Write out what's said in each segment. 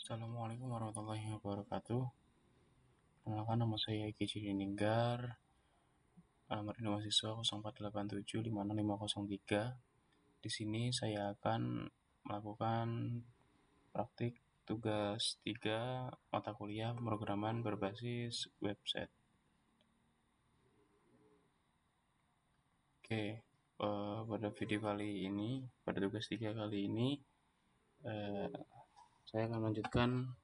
Assalamualaikum warahmatullahi wabarakatuh. Perkenalkan, nama saya Eki Ninggar. Alamat mahasiswa 0487565503. Di sini saya akan melakukan praktik tugas 3 mata kuliah pemrograman berbasis website. Oke, pada video kali ini, pada tugas 3 kali ini, saya akan melanjutkan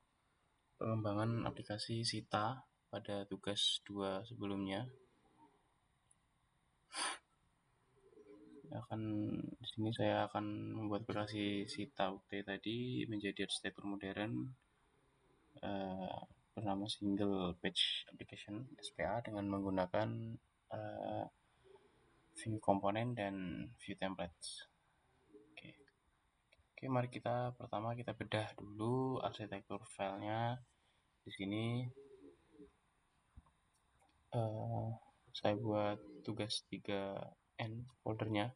pengembangan aplikasi Sita pada tugas 2 sebelumnya. Di sini saya akan membuat aplikasi Sita UT tadi menjadi arsitektur modern bernama Single Page Application (SPA) dengan menggunakan view komponen dan view templates. Oke, mari pertama kita bedah dulu arsitektur filenya. Di sini saya buat tugas 3N foldernya.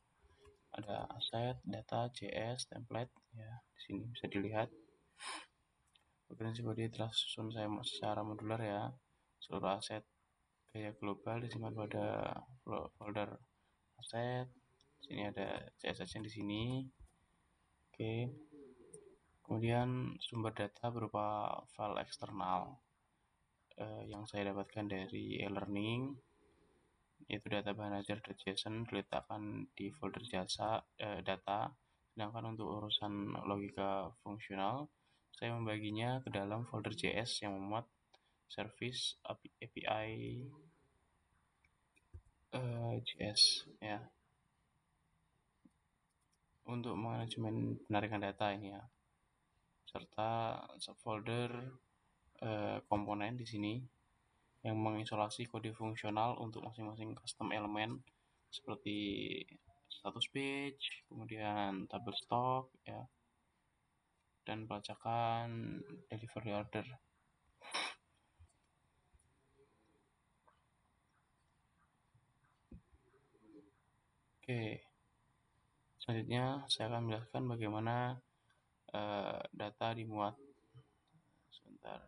Ada aset, data, JS, template ya. Di sini bisa dilihat. Prinsip body telah susun saya secara modular ya. Seluruh aset gaya global disimpan pada folder aset. Di sini ada CSS di sini. Oke. Kemudian sumber data berupa file eksternal yang saya dapatkan dari e-learning, yaitu data manager.json diletakkan di folder data. Sedangkan untuk urusan logika fungsional, saya membaginya ke dalam folder JS yang memuat service API JS ya, untuk manajemen penarikan data ini ya, serta subfolder komponen di sini yang mengisolasi kode fungsional untuk masing-masing custom elemen seperti status page, kemudian tabel stok ya, dan pelacakan delivery order. Oke, selanjutnya saya akan menjelaskan bagaimana data dimuat. Sebentar.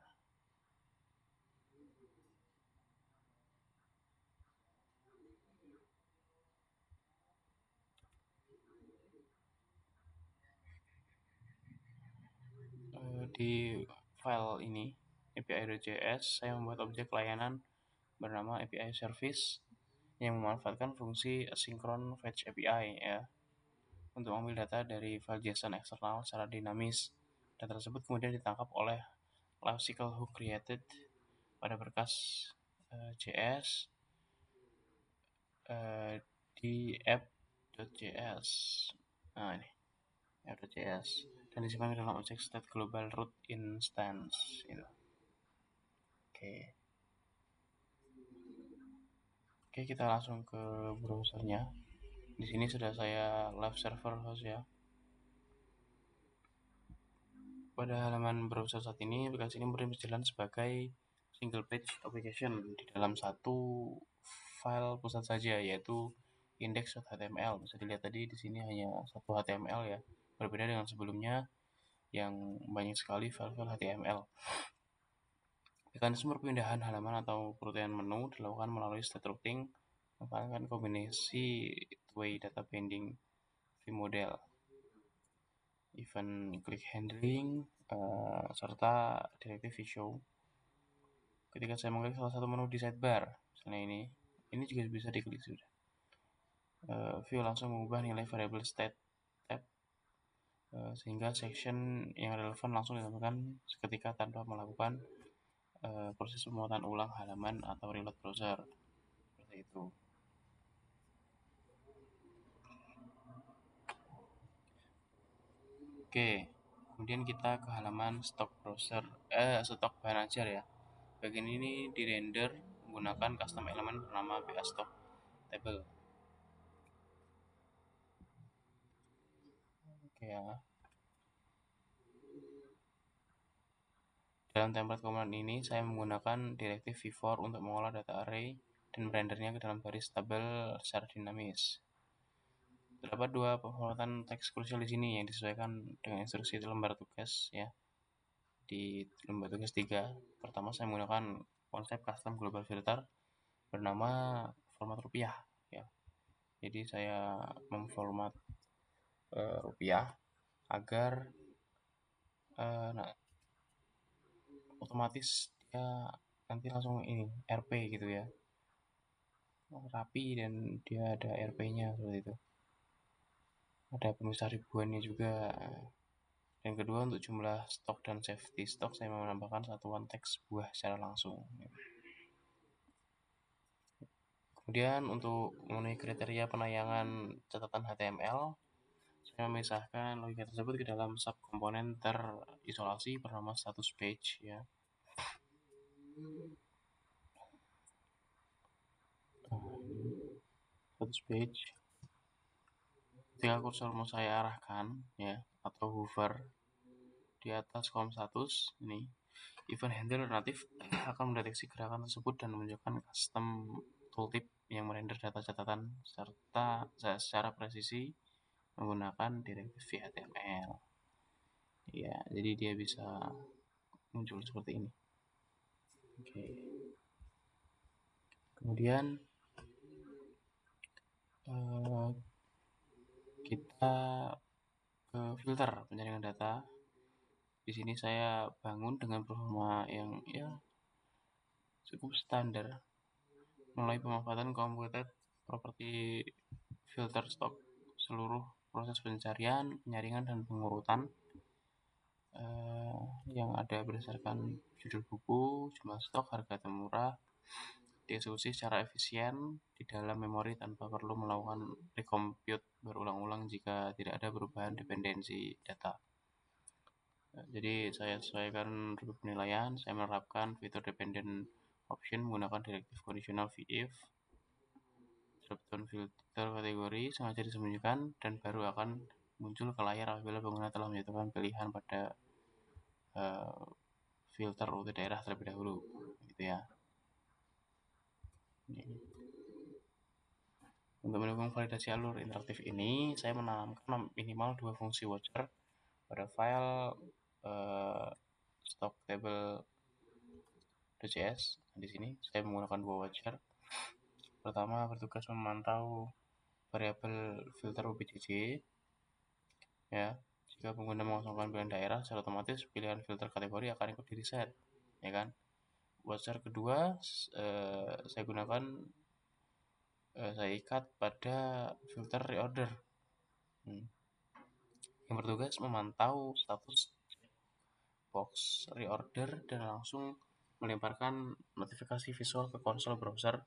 Di file ini API.js, saya membuat objek layanan bernama API Service yang memanfaatkan fungsi asynchron fetch API ya, untuk mengambil data dari file JSON eksternal secara dinamis. Data tersebut kemudian ditangkap oleh lifecycle hook created pada berkas JS di app.js. Nah, ini app.js, dan disimpan dalam objek state global root instance gitu. Oke, kita langsung ke browsernya. Di sini sudah saya live server host ya. Pada halaman browser saat ini, aplikasi ini berjalan sebagai single page application di dalam satu file pusat saja, yaitu index.html. Bisa dilihat tadi di sini hanya satu HTML ya, berbeda dengan sebelumnya yang banyak sekali file-file HTML. Mekanisme perpindahan halaman atau perutian menu dilakukan melalui state routing menggunakan kombinasi two-way data binding vModel, event click handling, serta directive show. Ketika saya mengklik salah satu menu di sidebar, misalnya ini juga bisa diklik sudah. View langsung mengubah nilai variable state tab sehingga section yang relevan langsung ditampilkan seketika tanpa melakukan proses pemuatan ulang halaman atau reload browser seperti itu. Oke, kemudian kita ke halaman stok bahan ajar ya. Bagian ini dirender menggunakan custom elemen bernama BA stock table. Oke ya. Dalam template komponen ini, saya menggunakan direktif v-for untuk mengolah data array dan merendernya ke dalam baris tabel secara dinamis. Terdapat dua pemformatan teks krusial di sini yang disesuaikan dengan instruksi lembar tugas ya. di lembar tugas 3. Pertama saya menggunakan konsep custom global filter bernama format rupiah ya. Jadi saya memformat rupiah agar nah, otomatis dia nanti langsung ini RP gitu ya, rapi, dan dia ada RP-nya seperti itu. Ada pemisah ribuannya juga. Dan kedua, untuk jumlah stok dan safety stok, saya menambahkan satuan teks buah secara langsung. Kemudian untuk memenuhi kriteria penayangan catatan HTML, saya memisahkan logika tersebut ke dalam subkomponen terisolasi bernama status page ya. Status page. Ketika kursor mau saya arahkan ya, atau hover di atas kolom status ini, event handler natif akan mendeteksi gerakan tersebut dan menunjukkan custom tooltip yang merender data catatan serta secara presisi menggunakan direktif HTML. Ya, jadi dia bisa muncul seperti ini. Oke. Kemudian kita ke filter penyaringan data. Di sini saya bangun dengan performa yang ya cukup standar, mulai pemanfaatan computed property filter stock seluruh proses pencarian, penyaringan, dan pengurutan yang ada berdasarkan judul buku, jumlah stok, harga termurah, dieksekusi secara efisien di dalam memori tanpa perlu melakukan recompute berulang-ulang jika tidak ada perubahan dependensi data. Jadi saya sesuaikan rute penilaian, saya menerapkan fitur dependent option menggunakan direktif conditional if. Dropdown filter kategori sengaja disembunyikan dan baru akan muncul ke layar apabila pengguna telah menjatuhkan pilihan pada filter rute daerah terlebih dahulu, gitu ya. Untuk mendukung validasi alur interaktif ini, saya menanamkan minimal 2 fungsi watcher pada file stock table.js. Di sini saya menggunakan 2 watcher. Pertama, bertugas memantau variabel filter UPCC ya. Jika pengguna mengosongkan pilihan daerah, secara otomatis pilihan filter kategori akan ikut di reset, ya kan. Watcher kedua saya gunakan saya ikat pada filter reorder yang bertugas memantau status box reorder dan langsung melemparkan notifikasi visual ke konsol browser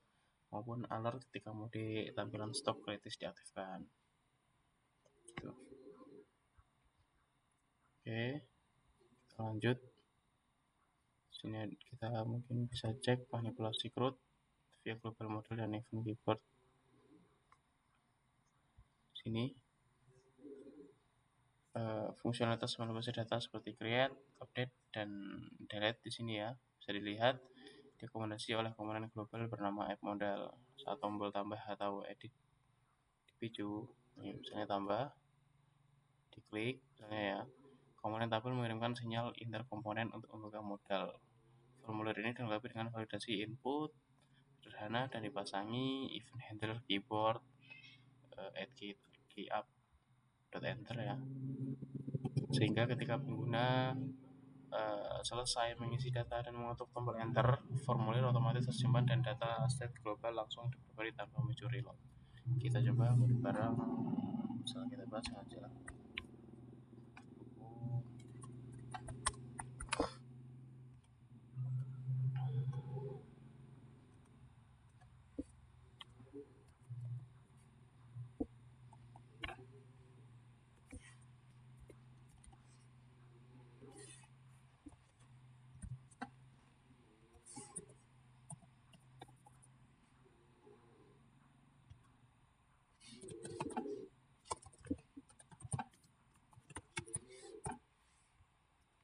maupun alert ketika mode tampilan stok kritis diaktifkan. Gitu. Oke, kita lanjut. Sini kita mungkin bisa cek manipulasi CRUD via global model dan event keyboard. Sini fungsionalitas manipulasi data seperti create, update, dan delete di sini ya bisa dilihat diakomodasi oleh komponen global bernama app model. Saat tombol tambah atau edit dipicu, ini misalnya tambah, diklik misalnya ya, komponen tabel mengirimkan sinyal interkomponen untuk membuka modal. Formulir ini dilengkapi dengan validasi input sederhana dan dipasangi event handler keyboard add key up enter ya, sehingga ketika pengguna selesai mengisi data dan mengetuk tombol enter, formulir otomatis tersimpan dan data state global langsung diberi tanpa memicu reload. Kita coba bareng, misalnya kita baca aja.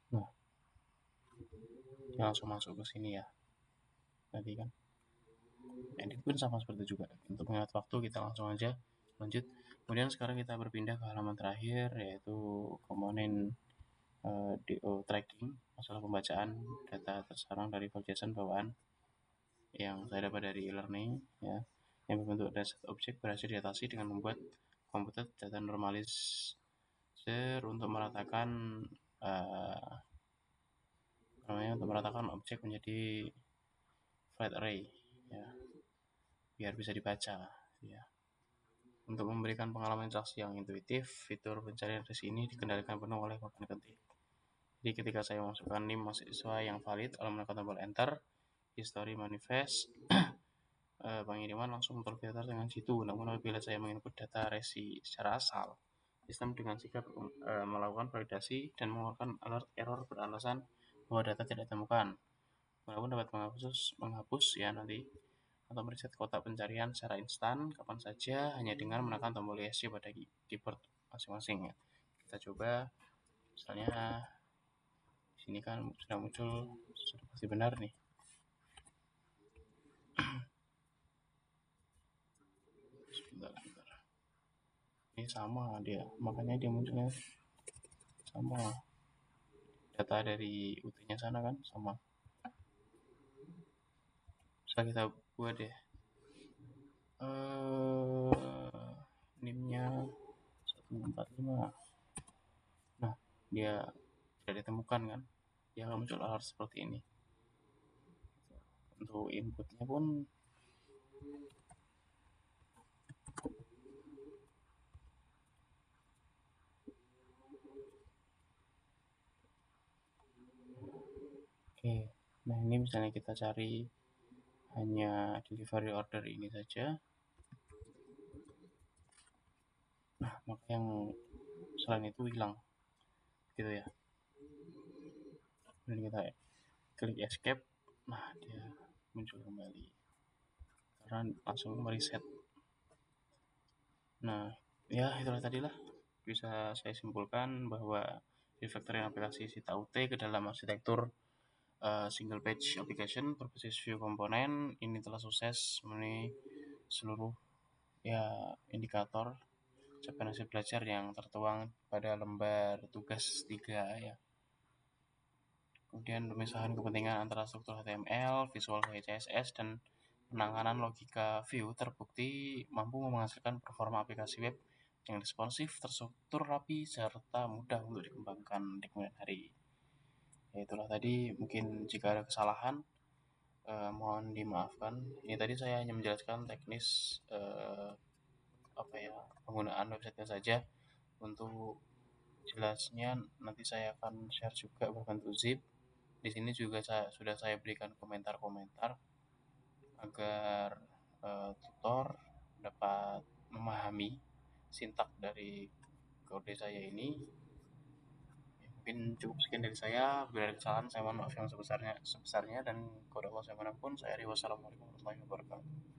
Nah, dia langsung masuk ke sini ya. Tadi kan edit pun sama seperti itu juga. Untuk menghemat waktu kita langsung aja lanjut. Kemudian sekarang kita berpindah ke halaman terakhir, yaitu komponen DO tracking, masalah pembacaan data tersarang dari file JSON bawaan yang saya dapat dari e-learning ya, yang berbentuk dataset objek berhasil diatasi dengan membuat komputer data normalizer untuk meratakan untuk meratakan objek menjadi flat array ya, biar bisa dibaca ya. Untuk memberikan pengalaman interaksi yang intuitif, fitur pencarian resi ini dikendalikan penuh oleh papan ketik. Jadi ketika saya memasukkan NIM mahasiswa yang valid, lalu menekan tombol enter, history manifest, pengiriman langsung terfilter dengan situ. Namun apabila saya menginput data resi secara asal, sistem dengan sigap melakukan validasi dan mengeluarkan alert error beralasan bahwa data tidak ditemukan. Walaupun dapat menghapus ya nanti, atau mereset kotak pencarian secara instan kapan saja hanya dengan menekan tombol ESC pada keyboard masing-masing ya. Kita coba, misalnya di sini kan sudah muncul, sudah pasti benar nih. Sebentar. Ini sama dia, makanya dia munculnya sama. Data dari UT-nya sana kan sama. Bisa kita buat deh. NIM-nya 145. Nah, dia tidak ditemukan kan. Dia akan muncul alert seperti ini. Untuk inputnya pun oke. Nah, ini misalnya kita cari hanya delivery order ini saja. Nah, maka yang selain itu hilang. Gitu ya. Kemudian kita klik escape. Nah, dia muncul kembali. Karena langsung mereset. Nah, ya itulah tadilah. Bisa saya simpulkan bahwa refactoring aplikasi Sita UT ke dalam arsitektur single page application berbasis view komponen ini telah sukses memenuhi seluruh ya indikator capaian hasil belajar yang tertuang pada lembar tugas 3 ya. Kemudian pemisahan kepentingan antara struktur HTML, visual CSS, dan penanganan logika view terbukti mampu menghasilkan performa aplikasi web yang responsif, terstruktur rapi, serta mudah untuk dikembangkan di kemudian hari. Ya itulah tadi, mungkin jika ada kesalahan mohon dimaafkan. Ini tadi saya hanya menjelaskan teknis penggunaan website saja. Untuk jelasnya nanti saya akan share juga berbentuk zip. Di sini juga sudah saya berikan komentar-komentar agar tutor dapat memahami sintak dari kode saya ini. Mungkin cukup sekian dari saya. Bila ada kesalahan saya mohon maaf yang sebesarnya dan kode Allah saya manapun. Saya Rio, wassalamualaikum warahmatullahi wabarakatuh.